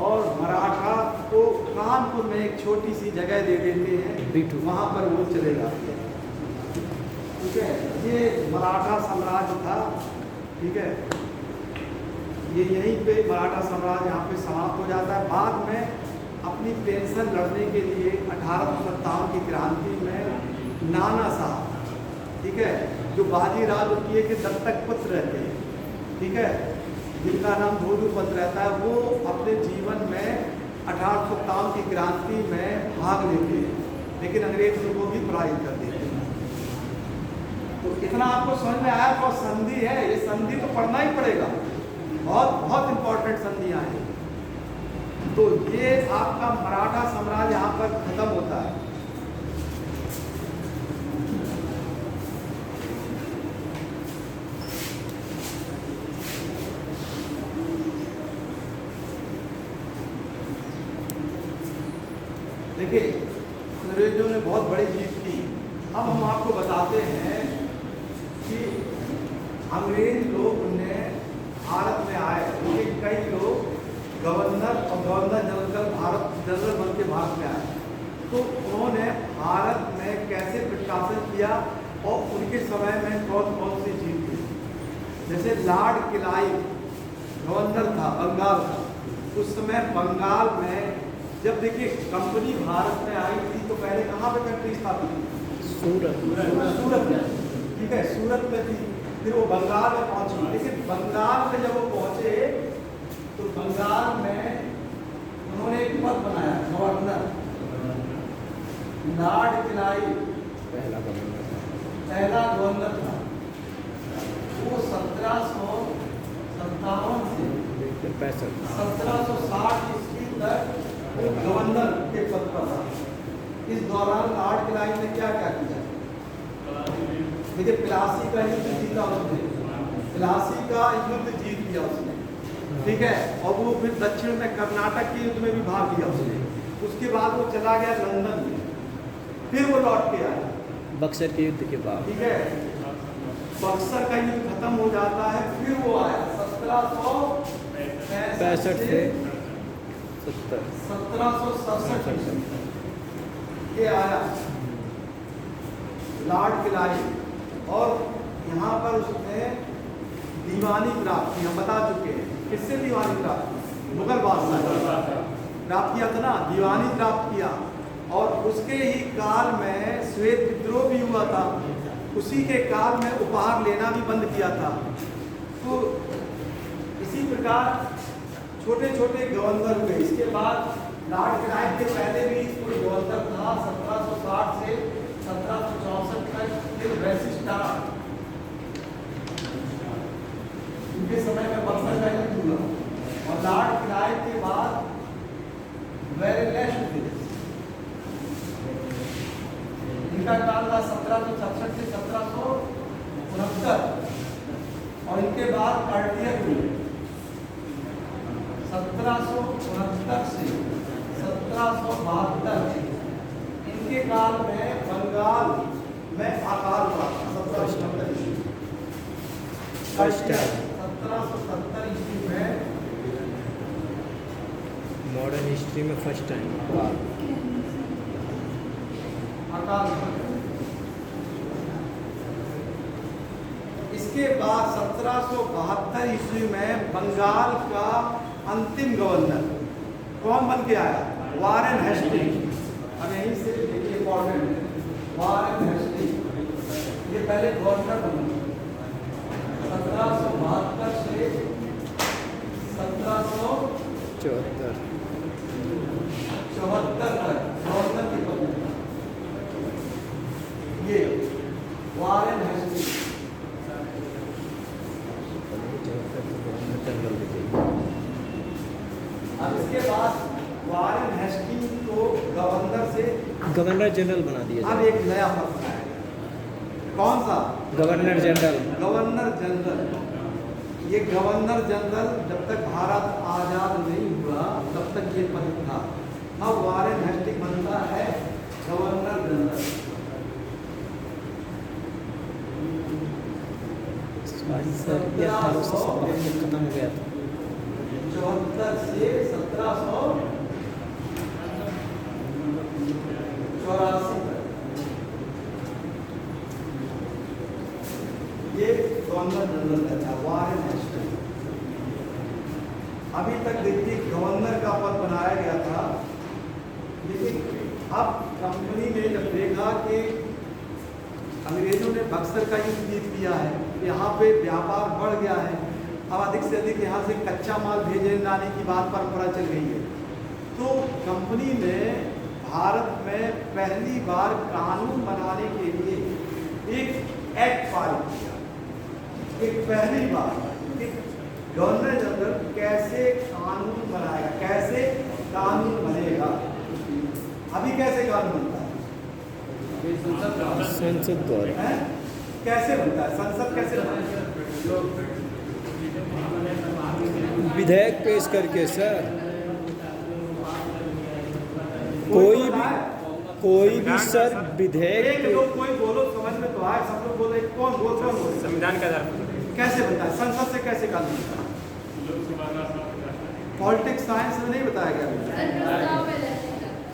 Speaker 1: और मराठा को कानपुर में एक छोटी सी जगह दे देते हैं, वहाँ पर वो चले जाते हैं। ठीक है, ये मराठा साम्राज्य था। ठीक है, ये यहीं पे मराठा साम्राज्य यहाँ पे समाप्त हो जाता है। बाद में अपनी पेंशन लड़ने के लिए 1857 की क्रांति में नाना साहब, ठीक है, जो बाजी राव उनके के दत्तक पुत्र रहते हैं, ठीक है, जिनका नाम धोधुपत रहता है, वो अपने जीवन में 1857 की क्रांति में भाग लेते हैं, लेकिन अंग्रेज उनको भी पराजित कर देते हैं। तो इतना आपको समझ में आया? तो संधि है, ये संधि तो पढ़ना ही पड़ेगा, बहुत बहुत इंपॉर्टेंट संधियां हैं। तो ये आपका मराठा साम्राज्य यहाँ पर खत्म होता है। देखिए, अंग्रेजों ने बहुत बड़ी जीत की। अब हम आपको बताते हैं कि अंग्रेज लोग ने भारत में आए, उनके कई लोग गवर्नर और गवर्नर जनरल बन के भारत में आए। तो उन्होंने भारत में कैसे प्रशासन किया और उनके समय में कौन कौन सी चीज थी। जैसे लॉर्ड क्लाइव गवर्नर था, बंगाल का। उस समय बंगाल में जब देखिए कंपनी भारत में आई थी तो पहले कहाँ पे कंट्री स्थापित थी? सूरत में। ठीक है, सूरत में थी, फिर वो बंगाल में पहुंची। लेकिन बंगाल में जब वो पहुंचे तो बंगाल में उन्होंने एक पद बनाया, गवर्नर। लॉर्ड क्लाइव पहला गवर्नर था। वो 1757 से 1760 ईस्वी तक गवर्नर के पद पर था। इस दौरान लॉर्ड क्लाइव ने क्या क्या किया? देखिए, प्लासी का युद्ध जीता उसने, प्लासी का युद्ध जीत लिया उसने, ठीक है, और वो फिर दक्षिण में कर्नाटक के युद्ध में भी भाग लिया उसने। उसके बाद वो चला गया लंदन में, फिर वो लौट के आया
Speaker 2: बक्सर के युद्ध के बाद।
Speaker 1: ठीक है, बक्सर का युद्ध खत्म हो जाता है, फिर वो आया 1765 से 1767 ये आया लॉर्ड क्लाइव। और यहाँ पर उसने दीवानी प्राप्त की, हम बता चुके हैं। किससे दीवानी प्राप्त की? मुगल बादशाह प्राप्त किया था ना, दीवानी प्राप्त किया। और उसके ही काल में श्वेत विद्रोह भी हुआ था, उसी के काल में उपहार लेना भी बंद किया था। तो इसी प्रकार छोटे छोटे गवर्नर हुए। इसके बाद लॉर्ड क्लाइव के पहले भी कोई गवर्नर था 1760 से 1764 तक, फिर वेस्टर्न उनके समय में बक्सर का युद्ध हुआ। और लॉर्ड क्लाइव के बाद वेरेलेस्ट, इनका काल था 1766 से 1769। और इनके बाद कार्टियर हुए 1769 से 1772। इनके काल में बंगाल में आकार हुआ 1770 ईस्वी में।
Speaker 2: मॉडर्न हिस्ट्री में फर्स्ट टाइम
Speaker 1: आकार हुआ। इसके बाद 1772 ईस्वी में बंगाल का अंतिम गवर्नर कौन बन के आया? Warren Hastings. अब यहीं से देखिए इंपॉर्टेंट है, वारेन हेस्टिंग्स। ये पहले गवर्नर बना 1772 से 1774 तक गवर्नर के पद में। ये वारेन हेस्टिंग्स। अब इसके बाद वारेन हेस्टिंग्स को
Speaker 2: गवर्नर जनरल बना दिया।
Speaker 1: अब एक नया पद बनाया गया। कौन सा?
Speaker 2: Governor general.
Speaker 1: Governor general. ये गवर्नर जनरल जब तक भारत आज़ाद नहीं हुआ तब तक ये पद था। अब वारेन हेस्टिंग बनता है गवर्नर जनरल।
Speaker 2: सॉरी सर, ये 1857 में खत्म हो गया था।
Speaker 1: 74 से 1784 तक ये गवर्नर जनरल का था, वारेन हेस्टिंग। अभी तक देखिए गवर्नर का पद बनाया गया था, लेकिन अब कंपनी ने जब देखा कि अंग्रेजों ने बक्सर का युद्ध जीत लिया है, यहाँ पे व्यापार बढ़ गया है, अब अधिक से अधिक यहाँ से कच्चा माल भेजे लाने की बात परंपरा चल रही है, तो कंपनी ने भारत में पहली बार कानून बनाने के लिए एक एक्ट पारित किया। एक पहली बार गवर्नर जनरल कैसे कानून बनाएगा, कैसे कानून बनेगा। अभी कैसे कानून बनता है?
Speaker 2: संसद द्वारा।
Speaker 1: कैसे बनता है? संसद कैसे बनता है?
Speaker 2: विधेयक पेश करके सर। कोई भी सर विधेयक
Speaker 1: एक लोग कोई बोलो समझ में तो आए, सब लोग बोले कौन बोल
Speaker 3: संविधान का आधार
Speaker 1: कैसे बनता है? संसद से कैसे कानून बनता है? पॉलिटिक्स साइंस में नहीं बताया गया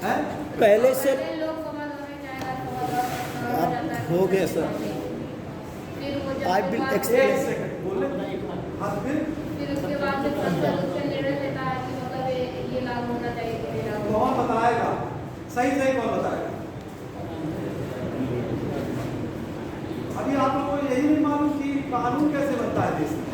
Speaker 1: है?
Speaker 2: पहले सर हो गया सर। आई विल
Speaker 1: एक
Speaker 2: एक्सप्लेन।
Speaker 1: सेकंड बोले हाँ, फिर
Speaker 4: उसके बाद जब संसद उससे निर्णय लेता है कि मतलब ये लागू होना चाहिए कि नहीं लागू।
Speaker 1: कौन बताएगा? सही सही कौन बताएगा? अभी आप लोगों को यही नहीं मालूम कि कानून कैसे बनता है देश में।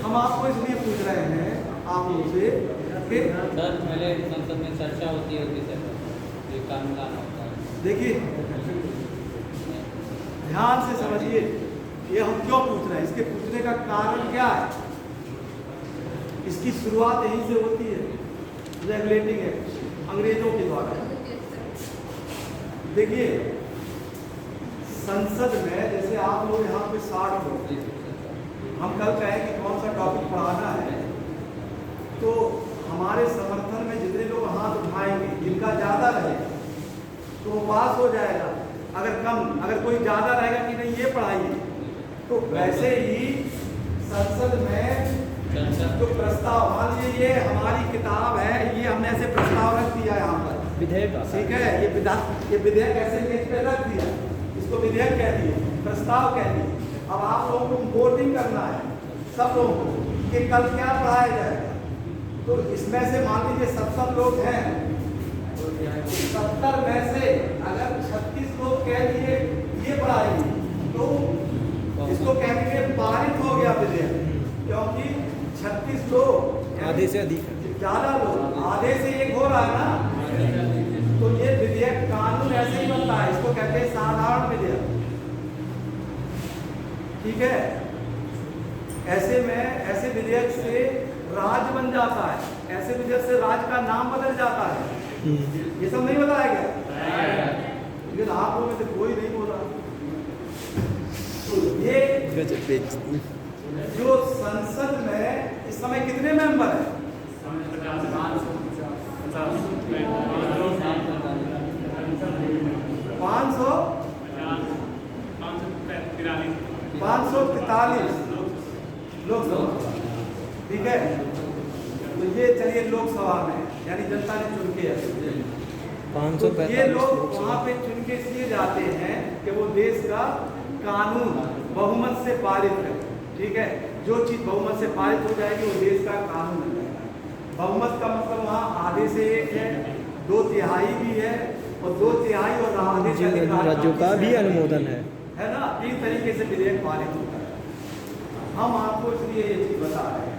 Speaker 1: हम आपको इसलिए पूछ रहे हैं आप लोग से कि
Speaker 5: सर पहले संसद में चर्चा होती होगी सर, ये कानून लाना होता है।
Speaker 1: देखिए ध्यान से समझिए, ये हम क्यों पूछ रहे हैं, इसके पूछने का कारण क्या है। इसकी शुरुआत यहीं से होती है, रेगुलेटिंग एक्ट अंग्रेजों के द्वारा। देखिए संसद में जैसे आप लोग यहाँ पे 60 लोग, हम कल कहें कि कौन सा टॉपिक पढ़ाना है, तो हमारे समर्थन में जितने लोग हाथ उठाएंगे, जिनका ज़्यादा रहेगा तो वो पास हो जाएगा। अगर कोई ज़्यादा रहेगा कि नहीं ये पढ़ाइए, तो वैसे ही संसद में जो प्रस्ताव, मान लीजिए ये हमारी किताब है, ये हमने ऐसे प्रस्ताव रख दिया यहाँ पर,
Speaker 2: विधेयक
Speaker 1: ठीक है, ये विधेयक ऐसे पेज पे रख दिया, इसको विधेयक कह दिए, प्रस्ताव कह दिए। अब आप लोगों को वोटिंग करना है सब लोगों को कि कल क्या पढ़ाया जाएगा। तो इसमें से मान लीजिए 70 लोग हैं, 70 में से अगर 36 लोग कह दिए ये पढ़ाएंगे, तो इसको कहेंगे पारित हो गया विधेयक, क्योंकि 36 लोग
Speaker 2: आधे से अधिक
Speaker 1: ज़्यादा लोग, आधे से एक हो रहा है ना, तो ये विधेयक कानून ऐसे ही बनता है, इसको कहते हैं साधारण विधेयक, ठीक है। ऐसे विधेयक से राज्य बन जाता है, ऐसे विधेयक से राज्य का नाम बदल जाता है। ये सब नहीं बताया गया, लेकिन आप लोगों में से कोई नहीं बोला। तो ये जो संसद में इस समय कितने मेंबर हैं? 543 लोकसभा, ठीक है। तो ये चलिए लोकसभा में, यानी जनता ने चुन के, तो ये लोग वहाँ पे चुन के इसलिए जाते हैं कि वो देश का कानून बहुमत से पारित करें, ठीक है। जो चीज़ बहुमत से पारित हो जाएगी वो देश का कानून बन जाएगा। बहुमत का मतलब वहाँ आधे से एक है, 2/3 भी है, और 2/3 और आधे से अधिक
Speaker 2: राज्यों का भी अनुमोदन है
Speaker 1: ना। 3 तरीके से विधेयक पारित होता है। हम आपको इसलिए ये चीज़ बता रहे हैं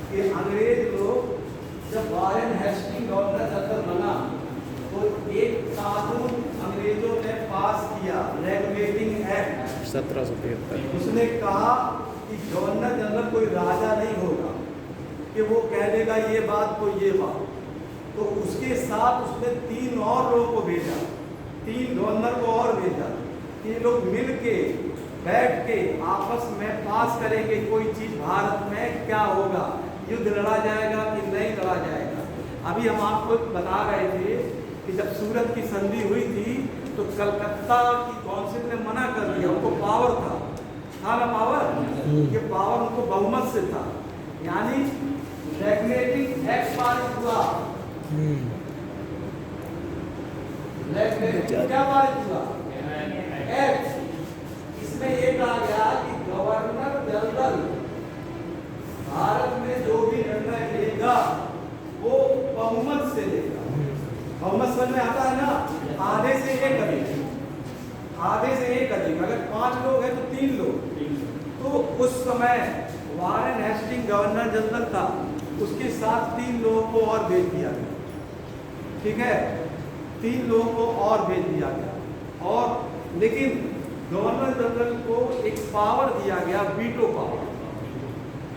Speaker 1: कि अंग्रेज लोग जब वारेन हेस्टिंग गवर्नर जनरल बना, तो एक कानून अंग्रेजों ने पास किया, रेगुलेटिंग एक्ट
Speaker 2: 1773।
Speaker 1: उसने कहा कि गवर्नर जनरल कोई राजा नहीं होगा कि वो कह देगा ये बात तो ये बात। तो उसके साथ उसने 3 और लोगों को भेजा, 3 गवर्नर को और भेजा कि ये लोग मिल के बैठ के आपस में पास करेंगे कोई चीज भारत में क्या होगा, युद्ध लड़ा जाएगा कि नहीं लड़ा जाएगा। अभी हम आपको बता रहे थे कि जब सूरत की संधि हुई थी तो कलकत्ता की काउंसिल ने मना कर दिया, उनको पावर था ना पावर, ये पावर उनको बहुमत से था, यानी रेगुलेटिंग एक्ट पारित हुआ। क्या पारित हुआ? एक्ट। इसमें ये कहा गया कि गवर्नर जनरल भारत में जो भी निर्णय लेगा वो बहुमत से लेगा। बहुमत समझ में आता है ना? आधे से एक अधिक, आधे से एक अधिक। अगर 5 लोग हैं तो 3 लोग। तो उस समय वारेन हेस्टिंग गवर्नर जनरल था, उसके साथ 3 लोगों को और भेज दिया गया। ठीक है, 3 लोगों को और भेज दिया गया। और लेकिन गवर्नर जनरल को एक पावर दिया गया, वीटो पावर,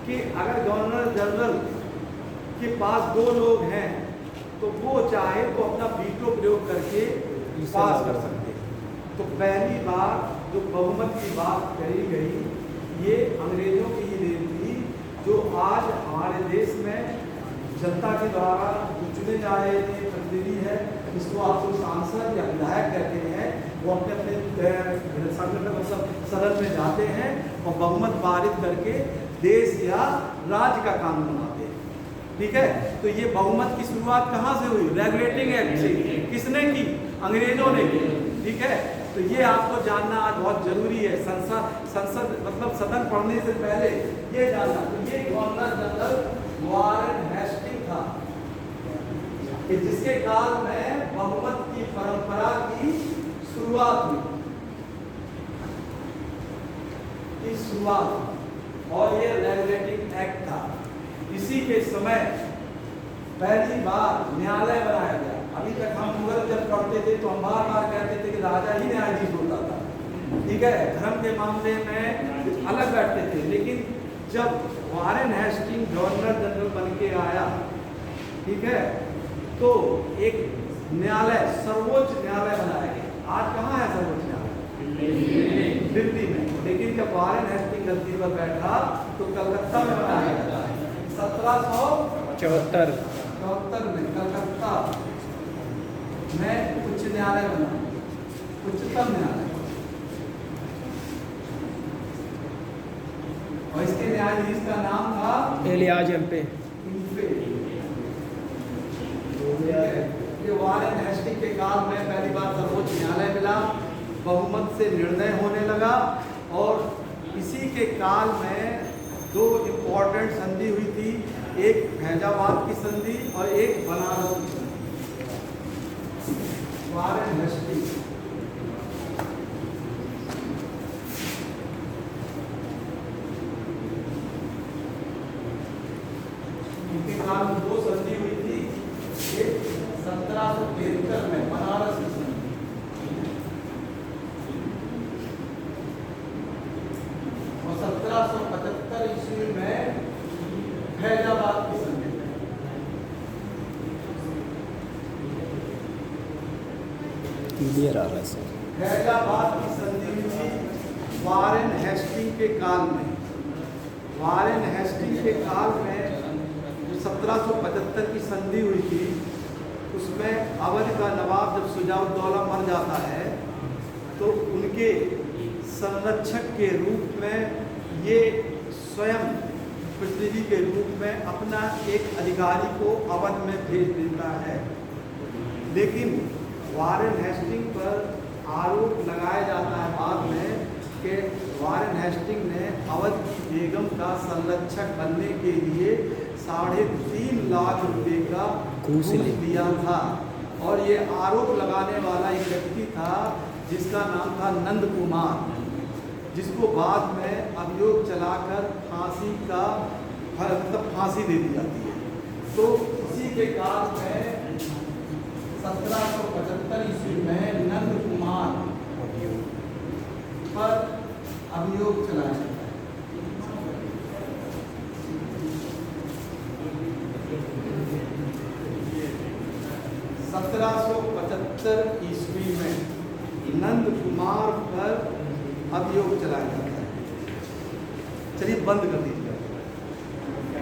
Speaker 1: कि अगर गवर्नर जनरल के पास 2 लोग हैं तो वो चाहे तो अपना वीटो प्रयोग करके पास कर सकते हैं। तो पहली बार जो बहुमत की बात कही गई ये अंग्रेजों की ही देन थी, जो आज हमारे देश में जनता के द्वारा जो चुने जा रहे थे प्रतिनिधि है, इसको आप लोग सांसद या विधायक कहते हैं, वो अपने अपने संगठन मतलब सदन में जाते हैं और बहुमत पारित करके देश या राज्य का कानून बनाते हैं। ठीक है, तो ये बहुमत की शुरुआत कहाँ से हुई? रेगुलेटिंग एक्ट से। किसने की? अंग्रेजों ने की। ठीक है, तो ये आपको जानना आज बहुत जरूरी है। संसद मतलब सदन पढ़ने से पहले ये जानना। तो ये गवर्नर जनरल वारेन हेस्टिंग था कि जिसके काल में बहुमत की परंपरा की शुरुआत हुई, और ये रेगुलेटिंग एक्ट था। इसी के समय पहली बार न्यायालय बनाया गया। अभी तक हम मुगल जब पढ़ते थे तो हम बार बार कहते थे कि राजा ही न्यायाधीश होता था। ठीक है, धर्म के मामले में अलग बैठते थे। लेकिन जब वारेन हेस्टिंग गवर्नर जनरल बन के आया, ठीक है, तो एक न्यायालय, सर्वोच्च न्यायालय बनाया गया। आज कहाँ है सर्वोच्च न्यायालय? दिल्ली में। लेकिन जब वारेन हेस्टिंग गद्दी पर बैठा तो कलकत्ता में बनाया गया 1774 में कलकत्ता में उच्च न्यायालय बना, उच्चतम न्यायालय। और इसके न्यायाधीश का नाम था
Speaker 2: एलियाज एम्पे।
Speaker 1: ये वारेन हेस्टिंग के काल में पहली बार सर्वोच्च न्यायालय मिला, बहुमत से निर्णय होने लगा। और इसी के काल में 2 इम्पोर्टेंट संधि हुई थी, एक फैजाबाद की संधि और एक बनारस की संधि। वारेन हेस्टिंग 2 संधि हुई थी। एक 1773 में बनारस की संधि और 1775 ईस्वी में फैजाबाद की संधि।
Speaker 2: क्लियर आ रहा है सर।
Speaker 1: फैजाबाद की संधि हुई थी वारेन हेस्टिंग के काल में। वारेन हेस्टिंग के काल में 1775 की संधि हुई थी, उसमें अवध का नवाब जब शुजा-उद-दौला मर जाता है तो उनके संरक्षक के रूप में ये स्वयं प्रतिनिधि के रूप में अपना एक अधिकारी को अवध में भेज देता है। लेकिन वारेन हेस्टिंग पर आरोप लगाया जाता है बाद में कि वारेन हेस्टिंग ने अवध की बेगम का संरक्षक बनने के लिए 3.5 लाख रुपए का घूस लिया था। और ये आरोप लगाने वाला एक व्यक्ति था जिसका नाम था नंद कुमार, जिसको बाद में अभियोग चलाकर फांसी दे दी जाती है। तो इसी के काल में 1775 ईस्वी में नंद कुमार पर अभियोग चलाया जाता है। 1775 ईस्वी में नंद कुमार पर अभियोग चलाया जाता है। चलिए बंद कर दीजिए।